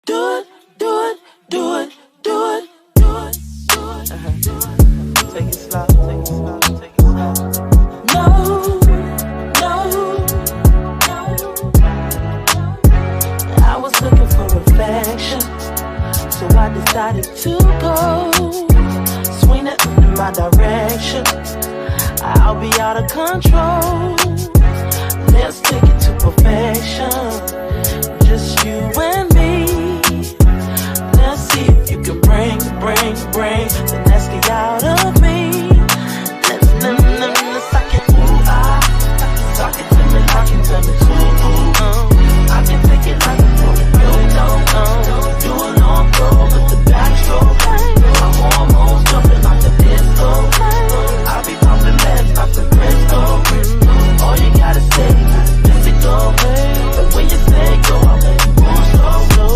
Do it, do it, do it, do it, do it, do it. Take it slow, take it slow, take it slow. No, no, no. I was looking for affection, so I decided to go swing it in my direction. I'll be out of control. Let's take it to perfection. Just you and me. Let's see if you can bring the nasty out of me. Let's suck it, ooh, talk it to me, talk it to me, I can take it like a pro, do it on pro, with the backstroke. My hormones jumping like the disco. I'll be pumping meds like the Crisco. All you gotta say is physical. The way you say go, I'll let you move slow.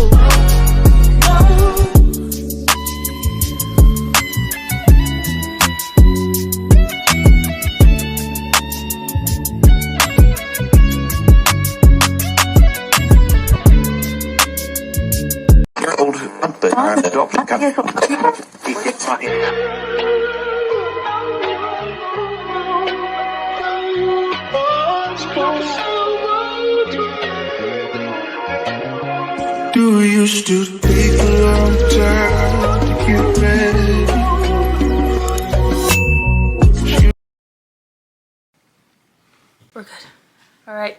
Do you still take a long time to get ready? We're good. All right.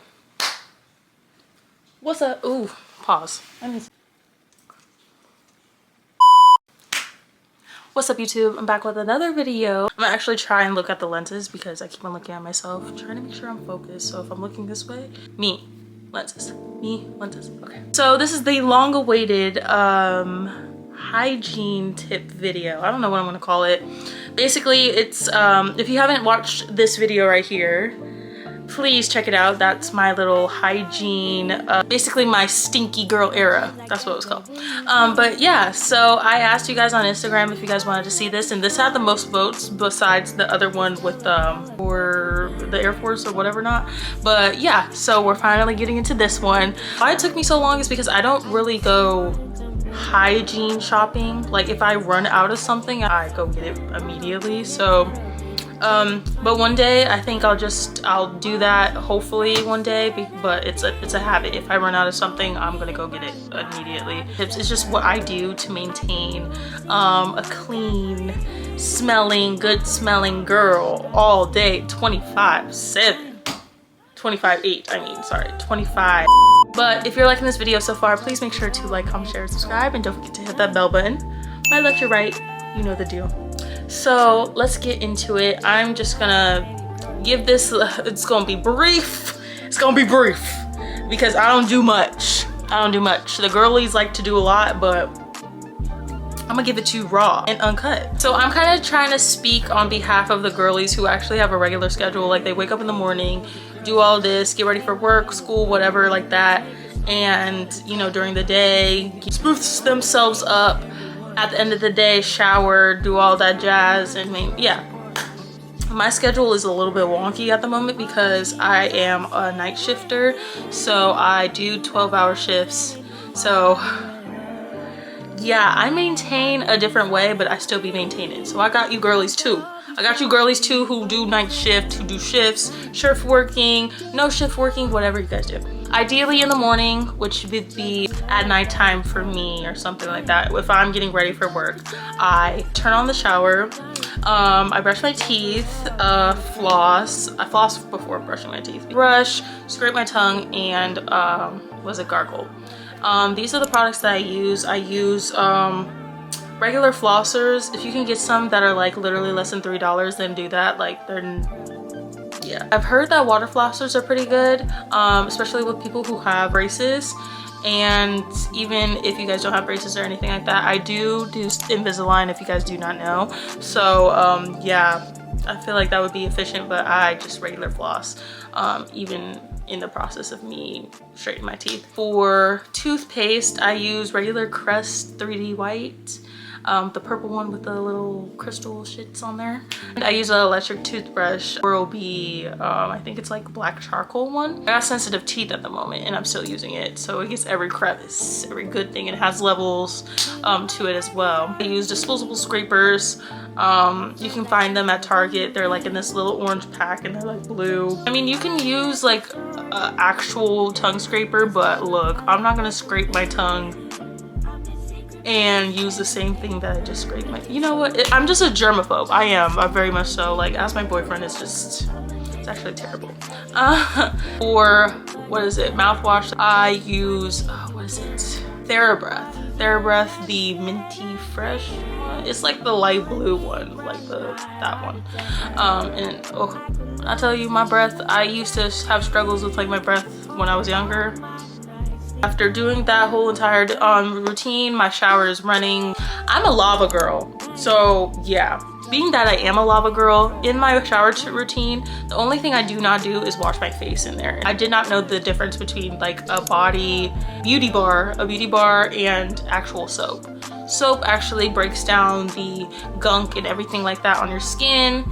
What's up? Ooh, pause. What's up, YouTube? I'm back with another video. I'm gonna actually try and look at the lenses because I keep on looking at myself, trying to make sure I'm focused. So if I'm looking this way, me, lenses, me, lenses. Okay. So this is the long-awaited hygiene tip video. I don't know what I'm gonna call it. Basically, it's if you haven't watched this video right here, please check it out. That's my little hygiene, basically my stinky girl era. That's what it was called. But yeah, so I asked you guys on Instagram if you guys wanted to see this, and this had the most votes besides the other one with for the Air Force or whatever not. But yeah, so we're finally getting into this one. Why it took me so long is because I don't really go hygiene shopping. Like if I run out of something, I go get it immediately. So but one day I think I'll do that, hopefully one day, but it's a habit. If I run out of something, I'm gonna go get it immediately. It's just what I do to maintain a clean smelling, good smelling girl all day, 25/7, 25/8, I mean, sorry, 25. But if you're liking this video so far, please make sure to like, comment, share, subscribe, and don't forget to hit that bell button. If I left you right, you know the deal. So let's get into it. I'm just gonna give this, it's gonna be brief. It's gonna be brief because I don't do much. The girlies like to do a lot, but I'm gonna give it to you raw and uncut. So I'm kind of trying to speak on behalf of the girlies who actually have a regular schedule. Like they wake up in the morning, do all this, get ready for work, school, whatever like that. And you know, during the day, spruce themselves up. At the end of the day, shower, do all that jazz, and yeah. My schedule is a little bit wonky at the moment because I am a night shifter, so I do 12-hour shifts. So yeah, I maintain a different way, but I still be maintaining. So I got you girlies too. I got you girlies too who do night shift, who do shifts, shift working, no shift working, whatever you guys do. Ideally in the morning, which would be at nighttime for me or something like that. If I'm getting ready for work, I turn on the shower, I brush my teeth, floss. I floss before brushing my teeth. Brush, scrape my tongue, and gargle. These are the products that I use. I use regular flossers. If you can get some that are like literally less than $3, then do that. Like yeah, I've heard that water flossers are pretty good, especially with people who have braces. And even if you guys don't have braces or anything like that, I do Invisalign, if you guys do not know. So yeah, I feel like that would be efficient, but I just regular floss, even in the process of me straightening my teeth. For toothpaste, I use regular Crest 3D White. the purple one with the little crystal shits on there. And I use an electric toothbrush, Oral-B, I think it's like black charcoal one. I got sensitive teeth at the moment and I'm still using it, so it gets every crevice, every good thing. It has levels to it as well. I use disposable scrapers. You can find them at Target. They're like in this little orange pack and they're like blue. I mean, you can use like an actual tongue scraper, but look, I'm not gonna scrape my tongue and use the same thing that I just scraped my, you know what, I'm just a germaphobe. I'm very much so. Like, ask my boyfriend, it's actually terrible. Or what is it, mouthwash, I use what is it, TheraBreath, the minty fresh one. It's like the light blue one, like that one. And oh, I tell you, my breath, I used to have struggles with like my breath when I was younger. After doing that whole entire routine, my shower is running. I'm a lava girl, so yeah. Being that I am a lava girl, in my shower routine, the only thing I do not do is wash my face in there. I did not know the difference between like a beauty bar and actual soap. Soap actually breaks down the gunk and everything like that on your skin,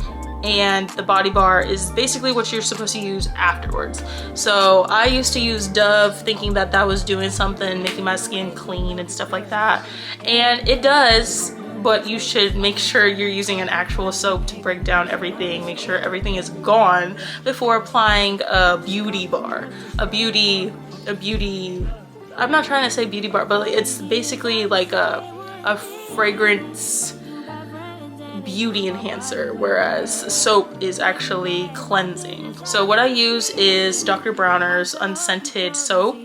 and the body bar is basically what you're supposed to use afterwards. So I used to use Dove thinking that that was doing something, making my skin clean and stuff like that, and it does, but you should make sure you're using an actual soap to break down everything, make sure everything is gone before applying a beauty bar. I'm not trying to say beauty bar, but it's basically like a fragrance beauty enhancer, whereas soap is actually cleansing. So what I use is Dr. Bronner's unscented soap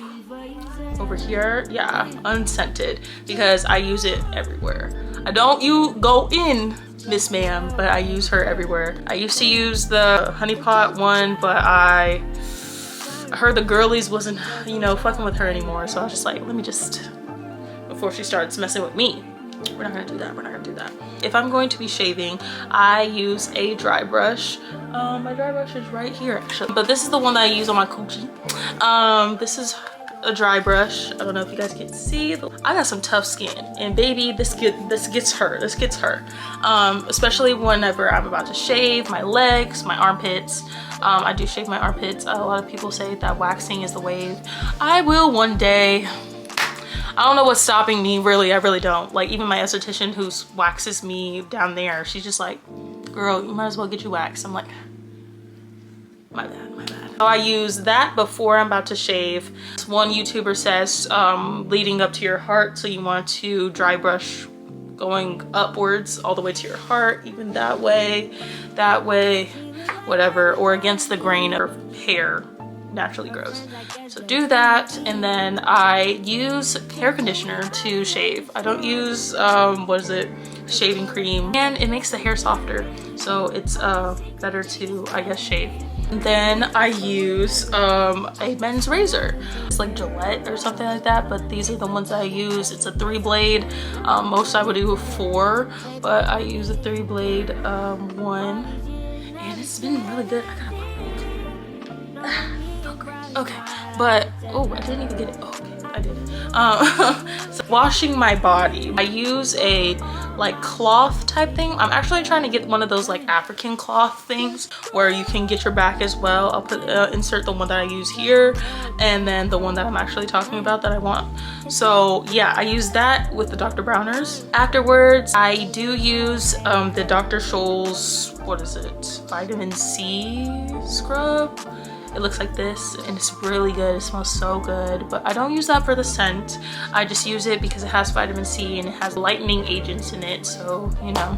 over here. Yeah, unscented, because I use it everywhere. I don't go in, Miss Ma'am, but I use her everywhere. I used to use the honey pot one, but I heard the girlies wasn't, you know, fucking with her anymore, so I was just like, let me just, before she starts messing with me, we're not gonna do that, we're not gonna do that. If I'm going to be shaving, I use a dry brush. My dry brush is right here actually, but this is the one that I use on my coochie. This is a dry brush. I don't know if you guys can see. I got some tough skin, and baby, this gets her. Especially whenever I'm about to shave my legs, my armpits. I do shave my armpits. A lot of people say that waxing is the wave. I will one day. I don't know what's stopping me, really. I really don't. Like, even my esthetician who waxes me down there, she's just like, girl, you might as well get you waxed. I'm like, my bad, my bad. So I use that before I'm about to shave. One YouTuber says leading up to your heart, so you want to dry brush going upwards all the way to your heart, even that way, whatever, or against the grain of hair naturally grows. So do that, and then I use hair conditioner to shave. I don't use shaving cream, and it makes the hair softer, so it's better to, I guess, shave. And then I use a men's razor. It's like Gillette or something like that, but these are the ones I use. It's a 3-blade. Most I would do 4, but I use a 3-blade one, and it's been really good. I gotta okay, but oh, I didn't even get it. Oh, okay, I did. So washing my body, I use a like cloth type thing. I'm actually trying to get one of those like African cloth things where you can get your back as well. I'll put insert the one that I use here, and then the one that I'm actually talking about that I want. So yeah, I use that with the Dr. Bronner's. Afterwards, I do use the Dr. Scholl's, what is it, vitamin C scrub. It looks like this, and it's really good. It smells so good, but I don't use that for the scent. I just use it because it has vitamin C and it has lightening agents in it. So, you know,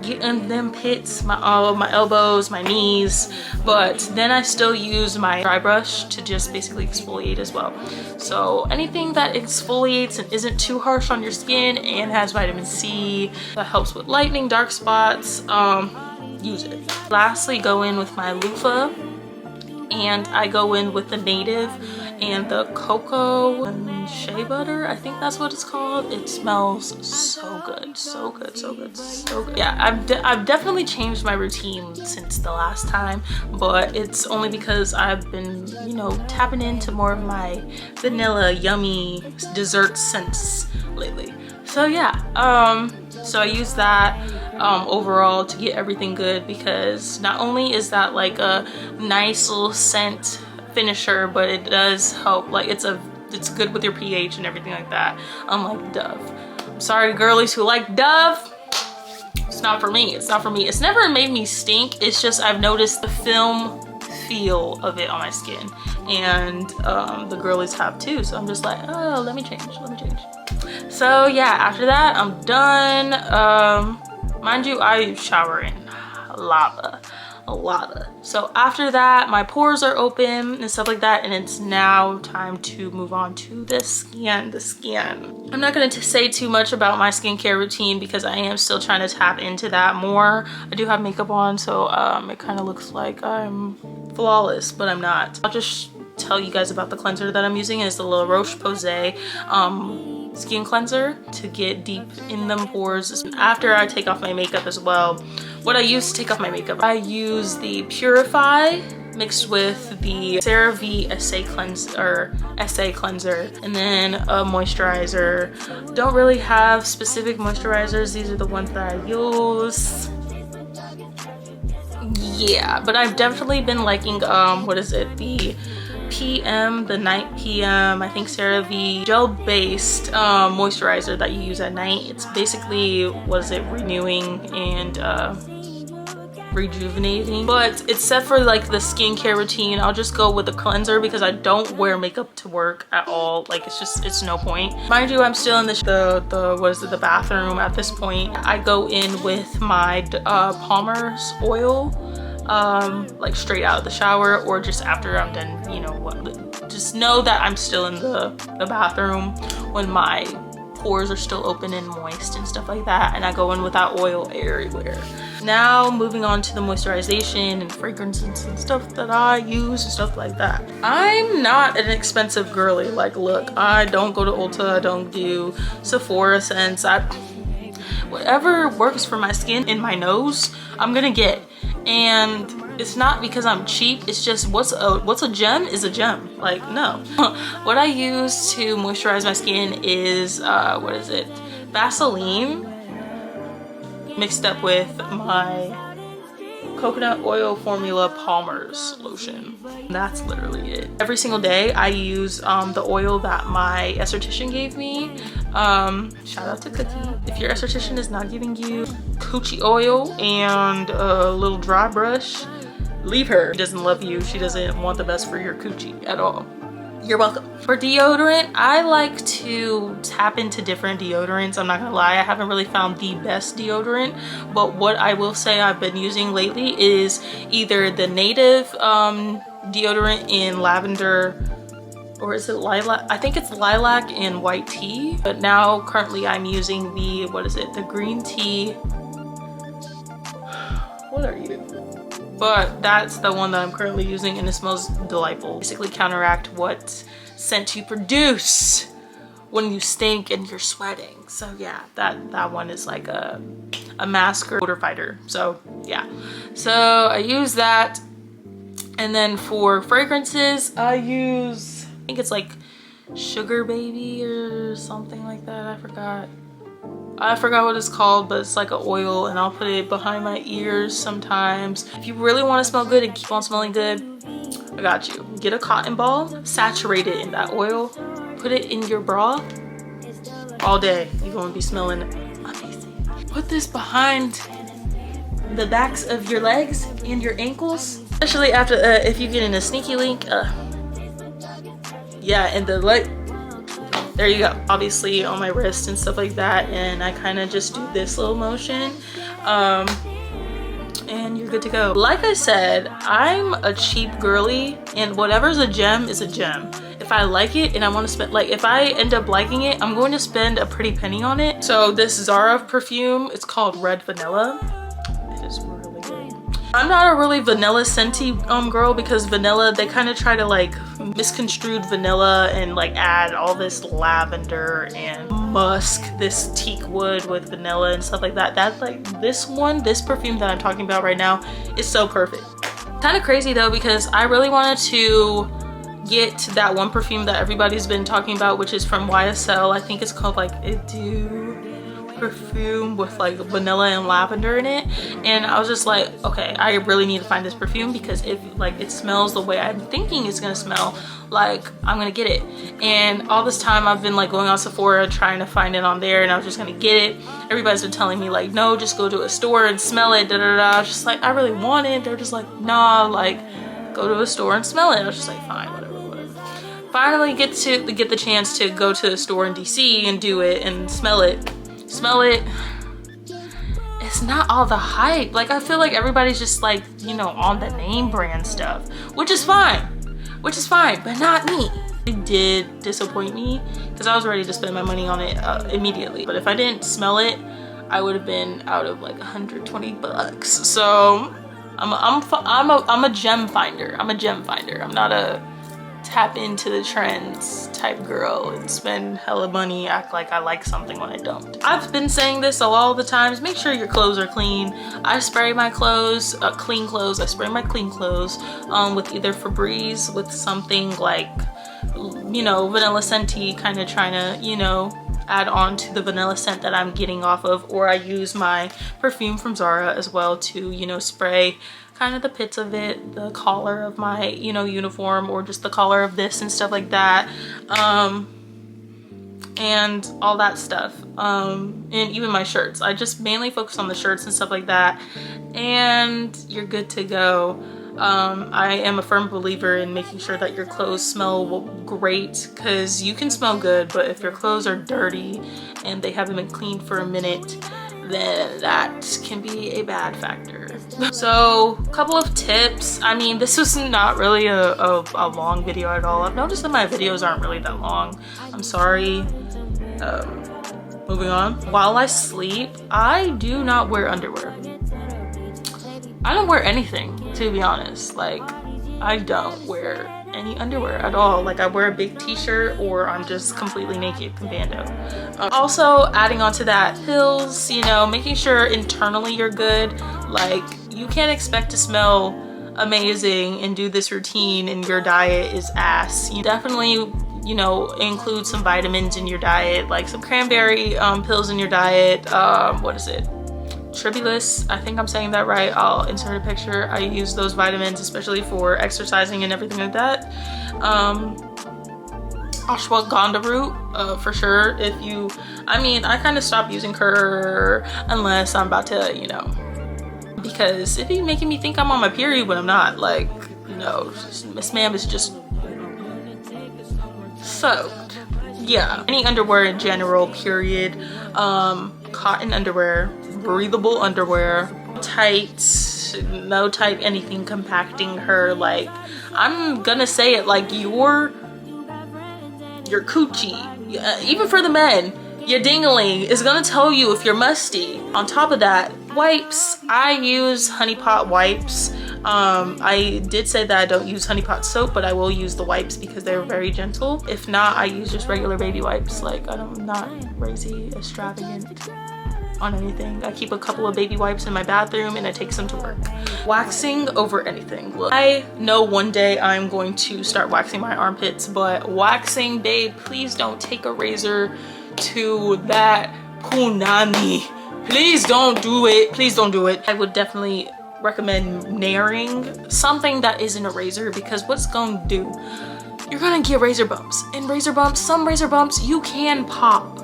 getting them pits, my elbows, my knees. But then I still use my dry brush to just basically exfoliate as well. So anything that exfoliates and isn't too harsh on your skin and has vitamin C that helps with lightening dark spots, use it. Lastly, go in with my loofah. And I go in with the Native and the cocoa and shea butter. I think that's what it's called. It smells so good, so good, so good, so good. Yeah, I've definitely changed my routine since the last time, but it's only because I've been, you know, tapping into more of my vanilla, yummy dessert scents lately. So yeah, so I use that overall to get everything good, because not only is that like a nice little scent finisher, but it does help, like it's good with your pH and everything like that, unlike Dove. I'm sorry girlies who like Dove, it's not for me. It's not for me. It's never made me stink. It's just I've noticed the film feel of it on my skin, and the girlies have too, so I'm just like, oh, let me change. So yeah, after that I'm done. Mind you, I shower in lava. So after that, my pores are open and stuff like that, and it's now time to move on to the skin. I'm not going to say too much about my skincare routine because I am still trying to tap into that more. I do have makeup on, so it kind of looks like I'm flawless, but I'm not. I'll just tell you guys about the cleanser that I'm using. It's the La Roche-Posay skin cleanser to get deep in them pores. After I take off my makeup as well, what I use to take off my makeup, I use the Purify mixed with the CeraVe SA cleanser, and then a moisturizer. Don't really have specific moisturizers. These are the ones that I use. Yeah, but I've definitely been liking what is it, the night PM, I think CeraVe gel-based moisturizer that you use at night. It's basically, what is it, renewing and rejuvenating, but it's set for like the skincare routine. I'll just go with the cleanser because I don't wear makeup to work at all. Like it's no point. Mind you, I'm still in the bathroom at this point. I go in with my Palmer's oil, like straight out of the shower, or just after I'm done, you know what, just know that I'm still in the bathroom when my pores are still open and moist and stuff like that, and I go in with that oil everywhere. Now moving on to the moisturization and fragrances and stuff that I use and stuff like that. I'm not an expensive girly. Like, look, I don't go to Ulta, I don't do Sephora scents. Whatever works for my skin and my nose, I'm gonna get. And it's not because I'm cheap, it's just what's a gem is a gem. Like, no. What I use to moisturize my skin is what is it, Vaseline mixed up with my coconut oil formula Palmer's lotion. That's literally it. Every single day I use the oil that my esthetician gave me. Shout out to Cookie. If your esthetician is not giving you coochie oil and a little dry brush, leave her. She doesn't love you. She doesn't want the best for your coochie at all. You're welcome. For deodorant, I like to tap into different deodorants. I'm not gonna lie, I haven't really found the best deodorant, but what I will say I've been using lately is either the native deodorant in lavender, or is it lilac? I think it's lilac and white tea, but now currently I'm using the, what is it, the green tea. What are you? But that's the one that I'm currently using, and it smells delightful. Basically counteract what scent you produce when you stink and you're sweating. So yeah, that one is like a mask or odor fighter. So yeah, so I use that. And then for fragrances, I use, I think it's like Sugar Baby or something like that. I forgot what it's called, but it's like an oil, and I'll put it behind my ears sometimes. If you really want to smell good and keep on smelling good, I got you. Get a cotton ball, saturate it in that oil, put it in your bra all day. You're going to be smelling amazing. Put this behind the backs of your legs and your ankles, especially after if you get in a sneaky link. Yeah, and the leg. There you go. Obviously on my wrist and stuff like that, and I kind of just do this little motion, and you're good to go. Like I said, I'm a cheap girly, and whatever's a gem is a gem. If I like it and I want to spend, like if I end up liking it, I'm going to spend a pretty penny on it. So this Zara perfume, it's called Red Vanilla. It is really good. I'm not a really vanilla scenty girl, because vanilla, they kind of try to like misconstrued vanilla and like add all this lavender and musk, this teak wood with vanilla and stuff like that. That's like this perfume that I'm talking about right now is so perfect. Kind of crazy though, because I really wanted to get that one perfume that everybody's been talking about, which is from YSL. I think it's called like Eau perfume with like vanilla and lavender in it. And I was just like, okay, I really need to find this perfume, because if like it smells the way I'm thinking it's gonna smell, like I'm gonna get it. And all this time I've been like going on Sephora trying to find it on there, and I was just gonna get it. Everybody's been telling me like, no, just go to a store and smell it, da da da. I was just like, I really want it. They're just like, nah, like go to a store and smell it. I was just like, fine, whatever. Finally get the chance to go to a store in DC and do it and smell it. It's not all the hype. Like I feel like everybody's just like, you know, on the name brand stuff, which is fine, but not me. It did disappoint me because I was ready to spend my money on it immediately. But if I didn't smell it, I would have been out of like 120 bucks. So I'm a gem finder. I'm not a tap into the trends type girl and spend hella money, act like I like something when I don't. I've been saying this all the times, make sure your clothes are clean. I spray my clothes, clean clothes, with either Febreze with something like, you know, vanilla scenty, kind of trying to, you know, add on to the vanilla scent that I'm getting off of, or I use my perfume from Zara as well to, you know, spray kind of the pits of it, the collar of my, you know, uniform, or just the collar of this and stuff like that, and all that stuff, and even my shirts. I just mainly focus on the shirts and stuff like that, and you're good to go. I am a firm believer in making sure that your clothes smell great, because you can smell good, but if your clothes are dirty and they haven't been cleaned for a minute, then that can be a bad factor. So a couple of tips. I mean, this was not really a long video at all. I've noticed that my videos aren't really that long. I'm sorry. Moving on. While I sleep, I do not wear underwear. I don't wear anything, to be honest. Like, I don't wear any underwear at all. Like, I wear a big t-shirt, or I'm just completely naked, commando. Also, adding on to that, pills, you know, making sure internally you're good. Like, you can't expect to smell amazing and do this routine and your diet is ass. You definitely, you know, include some vitamins in your diet, like some cranberry pills in your diet. What is it? Tribulus, I think I'm saying that right. I'll insert a picture. I use those vitamins especially for exercising and everything like that. Ashwagandha root, for sure. If you, I mean, I kind of stopped using her unless I'm about to, you know, because it be making me think I'm on my period when I'm not. Like, no, Miss Ma'am is just soaked. Yeah, any underwear in general, period. Cotton underwear, breathable underwear, tight, no type anything compacting her. Like, I'm gonna say it, like your coochie, even for the men, your dingling is gonna tell you if you're musty. On top of that, wipes. I use Honey Pot wipes. I did say that I don't use Honey Pot soap, but I will use the wipes because they're very gentle. If not, I use just regular baby wipes. Like, I'm not crazy extravagant on anything. I keep a couple of baby wipes in my bathroom and I take some to work. Waxing over anything. Look, I know one day I'm going to start waxing my armpits, but waxing, babe, please don't take a razor to that punani. Please don't do it. Please don't do it. I would definitely recommend nairing something that isn't a razor, because what's gonna do, you're gonna get razor bumps, and some razor bumps you can pop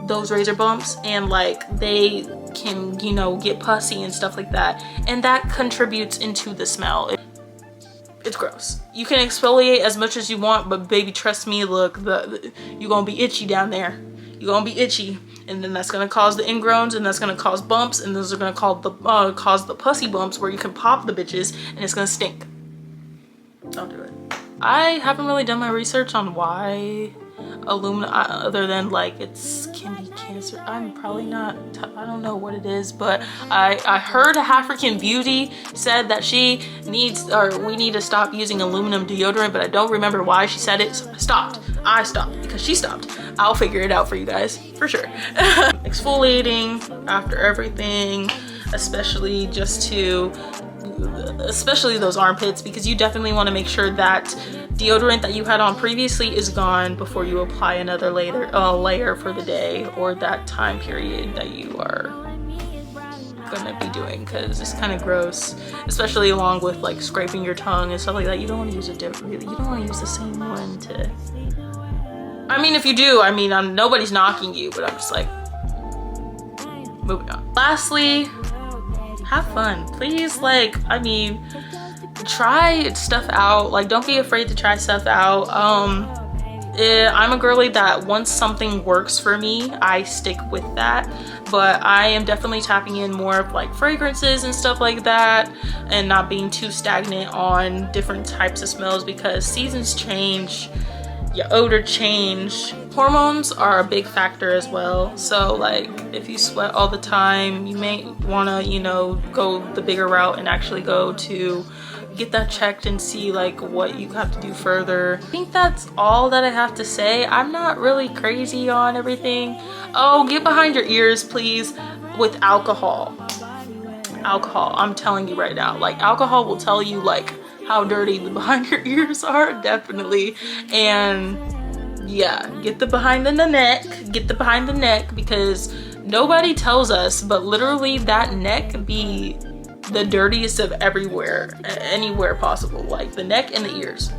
those razor bumps, and like they can, you know, get pussy and stuff like that, and that contributes into the smell. It's gross. You can exfoliate as much as you want, but baby, trust me, look, you're gonna be itchy down there. You're gonna be itchy, and then that's gonna cause the ingrowns, and that's gonna cause bumps, and those are gonna cause the pussy bumps where you can pop the bitches, and it's gonna stink. Don't do it. I haven't really done my research on why aluminum, other than like it can be cancer. I'm probably not, I don't know what it is, but I heard African Beauty said that she needs, or we need to stop using aluminum deodorant, but I don't remember why she said it, so I stopped because she stopped. I'll figure it out for you guys, for sure. Exfoliating after everything, especially just to especially those armpits, because you definitely want to make sure that deodorant that you had on previously is gone before you apply another layer for the day or that time period that you are gonna be doing, because it's kind of gross, especially along with like scraping your tongue and stuff like that. You don't want to use you don't want to use the same one to, I mean, if you do, I mean, nobody's knocking you, but I'm just like, moving on. Lastly, have fun, please. Like, I mean, try stuff out. Like, don't be afraid to try stuff out. I'm a girly that once something works for me, I stick with that. But I am definitely tapping in more of like fragrances and stuff like that, and not being too stagnant on different types of smells, because seasons change, your odor change. Hormones are a big factor as well. So like if you sweat all the time, you may want to, you know, go the bigger route and actually go to get that checked and see like what you have to do further. I think that's all that I have to say. I'm not really crazy on everything. Oh, get behind your ears, please, with alcohol. Alcohol, I'm telling you right now, like alcohol will tell you like how dirty the behind your ears are, definitely. And yeah, get the behind the neck, because nobody tells us, but literally that neck be the dirtiest of anywhere possible, like the neck and the ears.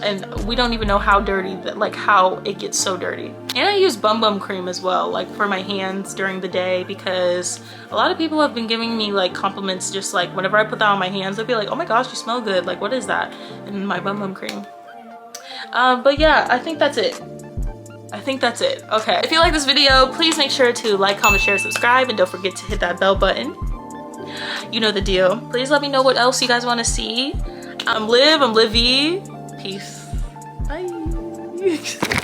And we don't even know how dirty that, like how it gets so dirty. And I use bum cream as well, like for my hands during the day, because a lot of people have been giving me like compliments, just like whenever I put that on my hands, they'll be like, oh my gosh, you smell good, like what is that? And my bum cream. But yeah, I think that's it. Okay, if you like this video, please make sure to like, comment, share, subscribe, and don't forget to hit that bell button. You know the deal. Please let me know what else you guys want to see. I'm Liv, I'm Livy. Peace. Bye.